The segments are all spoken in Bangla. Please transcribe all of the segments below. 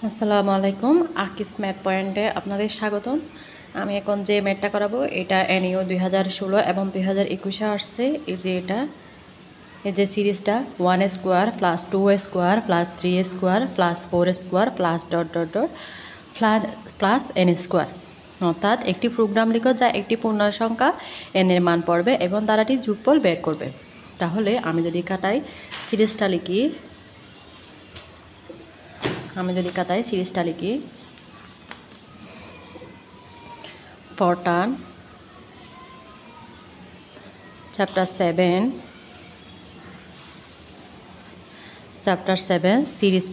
আসসালামু আলাইকুম। আকিস ম্যাথ পয়েন্টে আপনাদের স্বাগতম। আমি এখন যে ম্যাথটা করাবো এটা এনইও 2016 এবং 2021-এ আসছে। এই যে এটা এই যে সিরিজটা 1 square plus 2 square plus 3 square plus 4 square plus dot dot dot plus N square, অর্থাৎ একটি প্রোগ্রাম লিখো যা একটি পূর্ণ সংখ্যা এন এর মান পড়বে এবং দ্বারাটি যোগফল বের করবে। তাহলে আমি যদি কাটাই সিরিজটা লিখি, ফরটার্ন চ্যাপ্টার 7 সিরিজ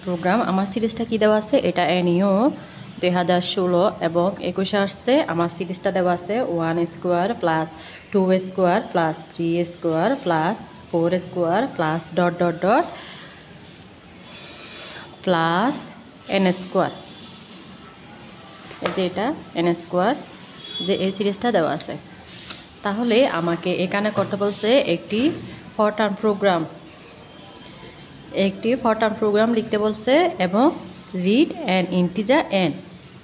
প্রোগ্রাম আমার সিরিজটা কি দেওয়া আছে, এটা এনইও 2016 এবং 21-এ আসছে। আমার সিরিজটা দেওয়া আছে 1 square plus 2 square plus 3 square plus 4 square plus dot dot dot plus N square. যে এটা এন স্কোয়ার, যে এই সিরিজটা দেওয়া আছে। তাহলে আমাকে এখানে করতে বলছে একটি ফরটার্ন প্রোগ্রাম লিখতে বলছে এবং রিড অ্যান ইন্টিজার এন,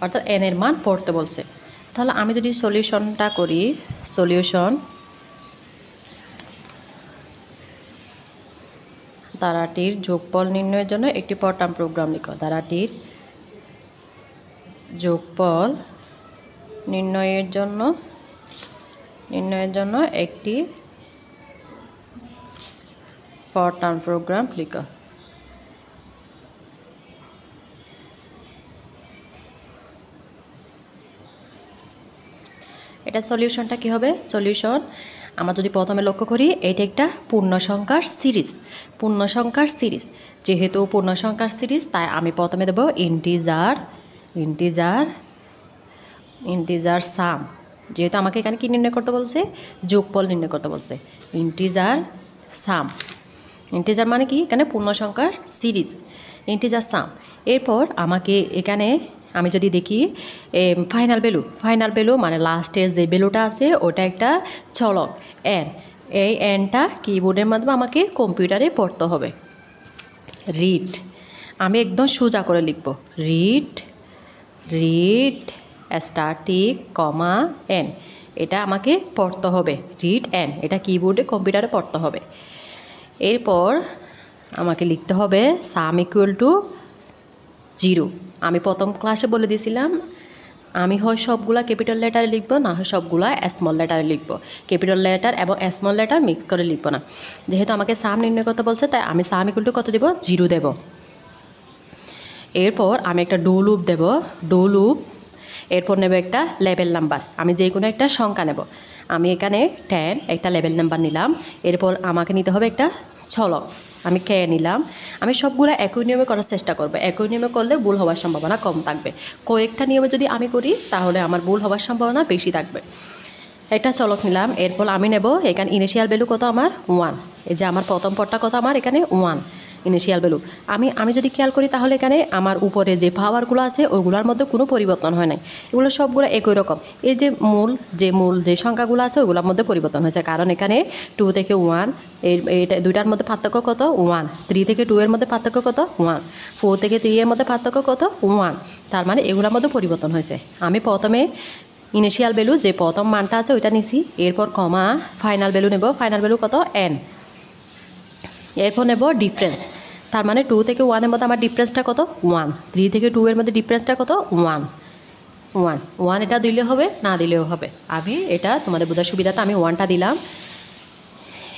অর্থাৎ এন এর মান পড়তে বলছে। তাহলে আমি যদি সলিউশনটা করি, ধারাটির যোগফল নির্ণয়ের জন্য একটি ফরটার্ন প্রোগ্রাম লিখো। ধারাটির যোগফল নির্ণয়ের জন্য একটি ফরটার্ন প্রোগ্রাম লিখো। এটা সলিউশনটা কি হবে? সলিউশন আমরা যদি প্রথমে লক্ষ্য করি, এটা একটা পূর্ণ সংখ্যার সিরিজ। যেহেতু পূর্ণ সংখ্যার সিরিজ, তাই আমি প্রথমে দেব ইন্টিজার সাম। যেহেতু আমাকে এখানে কি নির্ণয় করতে বলছে, যোগফল নির্ণয় করতে বলছে। ইন্টিজার সাম, ইন্টিজার মানে কি, এখানে পূর্ণ সংখ্যার সিরিজ, ইন্টিজার সাম। এরপর আমাকে এখানে আমি যদি দেখি ফাইনাল ভ্যালু মানে লাস্টের যে ভ্যালুটা আছে ওটা একটা চলক এন। এই এনটা কিবোর্ডের মাধ্যমে আমাকে কম্পিউটারে পড়তে হবে। রিড, আমি একদম সোজা করে লিখব, রিড স্ট্যাটিক কমা এন, এটা আমাকে পড়তে হবে। রিড এন, এটা কিবোর্ডে কম্পিউটারে পড়তে হবে। এরপর আমাকে লিখতে হবে সাম ইকুয়াল টু 0। আমি প্রথম ক্লাসে বলে দিয়েছিলাম, আমি হয় সবগুলা ক্যাপিটাল লেটারে লিখবো, না হয় সবগুলা স্মল লেটারে লিখবো। ক্যাপিটাল লেটার এবং স্মল লেটার মিক্স করে লিখবো না। যেহেতু আমাকে সাম নির্ণয় করতে বলছে, তাই আমি সাম ইকুয়াল টু কত দেব, 0 দেব। এরপর আমি একটা ডো লুপ দেব, এরপর নেব একটা লেভেল নাম্বার। আমি যে কোনো একটা সংখ্যা নেব। আমি এখানে 10 একটা লেভেল নাম্বার নিলাম। এরপর আমাকে নিতে হবে একটা চলক, আমি কে নিলাম। আমি সবগুলো একই নিয়মে করার চেষ্টা করবো। একই নিয়মে করলে ভুল হওয়ার সম্ভাবনা কম থাকবে। কয়েকটা নিয়মে যদি আমি করি, তাহলে আমার ভুল হওয়ার সম্ভাবনা বেশি থাকবে। একটা চলক নিলাম। এরপর আমি নেব এখানে ইনিশিয়াল ভ্যালু কত, আমার 1। এই যে আমার প্রথম পদটা কত, আমার এখানে 1 ইনিশিয়াল ভ্যালু। আমি যদি খেয়াল করি, তাহলে এখানে আমার উপরে যে পাওয়ারগুলো আছে ওইগুলোর মধ্যে কোনো পরিবর্তন হয় নাই। এগুলো সবগুলো একই রকম। এই যে মূল যে সংখ্যাগুলো আছে ওইগুলোর মধ্যে পরিবর্তন হয়েছে, কারণ এখানে 2 থেকে 1, এইটা দুইটার মধ্যে পার্থক্য কত, 1। 3 থেকে 2 এর মধ্যে পার্থক্য কত, 1। 4 থেকে 3 এর মধ্যে পার্থক্য কত, 1। তার মানে এগুলোর মধ্যে পরিবর্তন হয়েছে। আমি প্রথমে ইনিশিয়াল ভ্যালু যে প্রথম মানটা আছে ওইটা নিছি। এরপর কমা ফাইনাল ভ্যালু নেব। ফাইনাল ভ্যালু কত, n। এরপর নেব ডিফারেন্স, তার মানে 2 থেকে 1 এর মধ্যে আমার ডিফারেন্সটা কত, 1। 3 থেকে 2 এর মধ্যে ডিফারেন্সটা কত, 1। এটা দিলে হবে, না দিলেও হবে। আমি এটা তোমাদের বোঝার সুবিধাতে আমি 1টা দিলাম।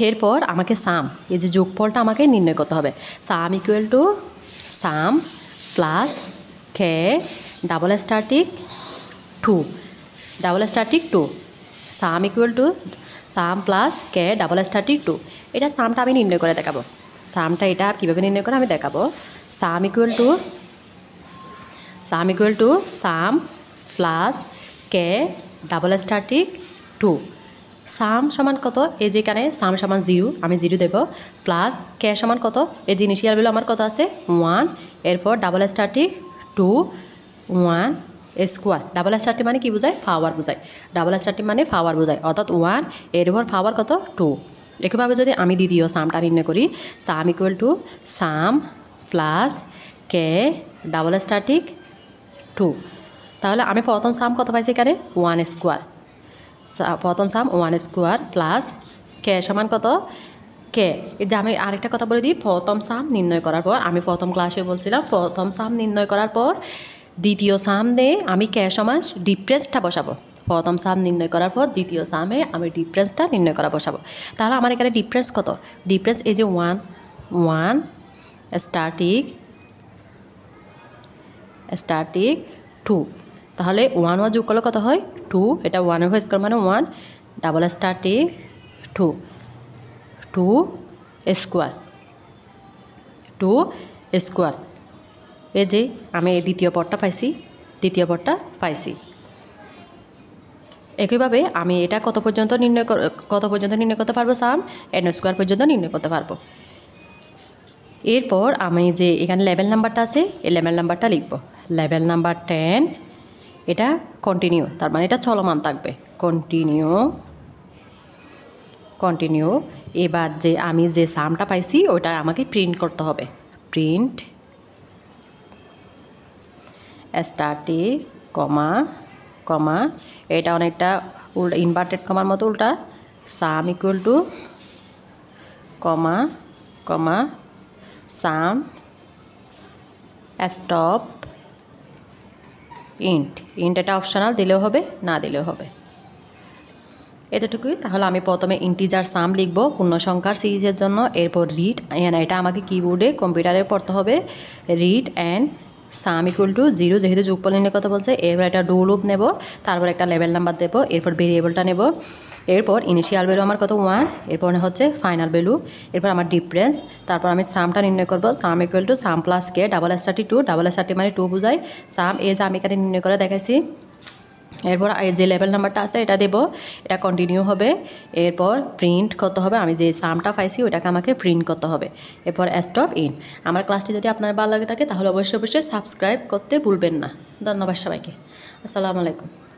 এরপর আমাকে সাম, এই যে যোগফলটা আমাকে নির্ণয় করতে হবে। সাম equal to some plus K double static 2 some equal to some plus K double static 2। এটা সামটা আমি নির্ণয় করে দেখাবো। সামটা এটা কীভাবে নির্ণয় করে আমি দেখাবো। সাম equal to some plus K double static 2। সাম সমান কত, এই যেখানে সাম সমান 0, আমি 0 দেব। প্লাস কে সমান কত, এই যে ইনিশিয়াল ভ্যালু আমার কত আছে, 1। এরপর double static 2 1 square. Double static মানে কি বোঝায়, পাওয়ার বোঝায়। ডাবল স্ট্যাটিক মানে পাওয়ার বোঝায়, অর্থাৎ 1 এর উপর পাওয়ার কত, 2। একইভাবে যদি আমি দ্বিতীয় সামটা নির্ণয় করি সাম equal to some plus K double static 2 তাহলে আমি প্রথম সাম কত পাইছি এখানে 1 স্কোয়ার প্রথম সাম 1 স্কোয়ার প্লাস কে সমান কত কে এই যে আমি আরেকটা কথা বলে দিই প্রথম সাম নির্ণয় করার পর আমি প্রথম ক্লাসে বলছিলাম প্রথম সাম নির্ণয় করার পর দ্বিতীয় সাম দিয়ে আমি কে সমান ডিফারেন্সটা বসাবো প্রথম সাম নির্ণয় করার পর দ্বিতীয় সামে আমি ডিফারেন্সটা নির্ণয় করা বসাবো তাহলে আমার এখানে ডিফারেন্স কত ডিফারেন্স এই যে 1 স্ট্যাটিক 2 তাহলে 1 যোগ করলে কত হয় 2 এটা 1 এর স্কোয়ার মানে 1 ডাবল স্ট্যাটিক 2 স্কোয়ার এই যে আমি এই দ্বিতীয় পদটা পাইছি একইভাবে আমি এটা কত পর্যন্ত নির্ণয় করতে পারবো সাম n স্কোয়ার পর্যন্ত নির্ণয় করতে পারবো এরপর আমি যে এখানে লেভেল নাম্বারটা আছে এই লেভেল নাম্বারটা লিখব লেভেল নাম্বার 10 এটা কন্টিনিউ তার মানে এটা চলমান থাকবে কন্টিনিউ এবার যে আমি যে সামটা পাইছি ওটা আমাকে প্রিন্ট করতে হবে প্রিন্ট স্ট্যাটিক কমা এটা অনেকটা উল্টা ইনভার্টেড কমার মতো উল্টা সাম equal to comma some stop int এটা অপশনাল দিলেও হবে না দিলেও হবে এতটুকুই তাহলে আমি প্রথমে ইন্টিজার সাম লিখব পূর্ণ সংখ্যার সিরিজের জন্য এরপর রিড এটা আমাকে কিবোর্ডে কম্পিউটারে পড়তে হবে read and some equal to 0 যেহেতু যোগফল নির্ণয় কথা বলছে এরপর একটা ডো লুপ নেব তারপর একটা লেভেল নাম্বার দেবো এরপর ভেরিয়েবলটা নেব এরপর ইনিশিয়াল ভ্যালু আমার কত 1 এরপর হচ্ছে ফাইনাল ভ্যালু এরপর আমার ডিফারেন্স তারপর আমি সামটা নির্ণয় করব সাম equal to some plus K double static 2 double static মানে 2 বোঝায় সাম এই যে আমি এখানে নির্ণয় করে দেখাইছি এরপর এই যে লেভেল নাম্বারটা আছে এটা দেব এটা কন্টিনিউ হবে এরপর প্রিন্ট করতে হবে আমি যে সামটা পাইছি ওটাকে আমাকে প্রিন্ট করতে হবে এরপর স্টপ ইন আমার ক্লাসটি যদি আপনার ভালো লাগে থাকে তাহলে অবশ্যই সাবস্ক্রাইব করতে ভুলবেন না ধন্যবাদ সবাইকে আসসালামু আলাইকুম